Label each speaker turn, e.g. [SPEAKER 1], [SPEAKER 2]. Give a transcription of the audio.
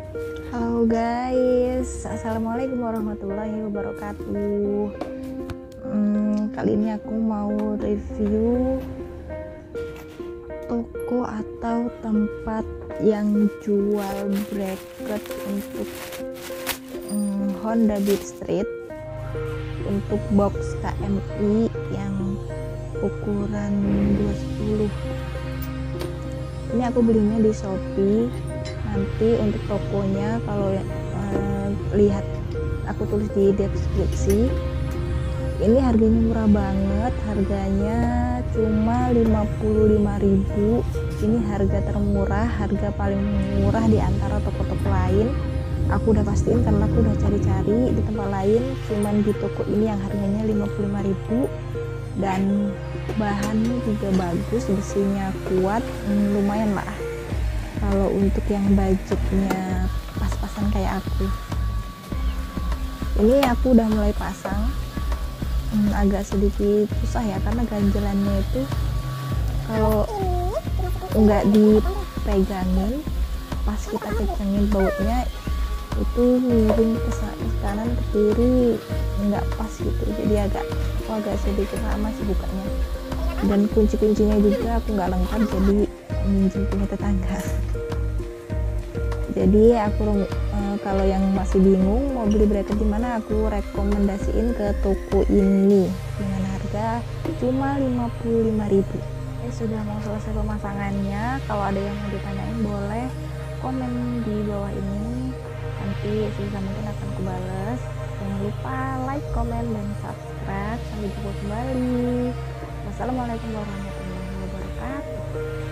[SPEAKER 1] Halo guys, assalamualaikum warahmatullahi wabarakatuh. Kali ini aku mau review toko atau tempat yang jual bracket untuk Honda Beat Street untuk box KMI yang ukuran 210. Ini aku belinya di Shopee. Nanti untuk tokonya kalau lihat aku tulis di deskripsi. Ini harganya murah banget, harganya cuma 55.000. Ini harga termurah, harga paling murah di antara toko-toko lain. Aku udah pastiin karena aku udah cari-cari di tempat lain, cuman di toko ini yang harganya 55.000 dan bahannya juga bagus, besinya kuat, lumayan lah kalau untuk yang budgetnya pas-pasan kayak aku. Ini aku udah mulai pasang, agak sedikit susah ya karena ganjelannya itu kalau nggak dipegangin pas kita pegangin bautnya itu miring ke kanan ke kiri, nggak pas gitu, jadi agak sedikit lama sih bukanya. Dan kunci-kuncinya juga aku nggak lengkap, jadi minjem punya tetangga. Jadi aku kalau yang masih bingung mau beli bracket di mana, aku rekomendasiin ke toko ini dengan harga cuma 55.000. Sudah mau selesai pemasangannya. Kalau ada yang mau ditanyain boleh komen di bawah ini, nanti sebisa mungkin akan aku balas. Jangan lupa like, komen, dan subscribe. Sampai jumpa kembali. Wassalamualaikum warahmatullahi wabarakatuh.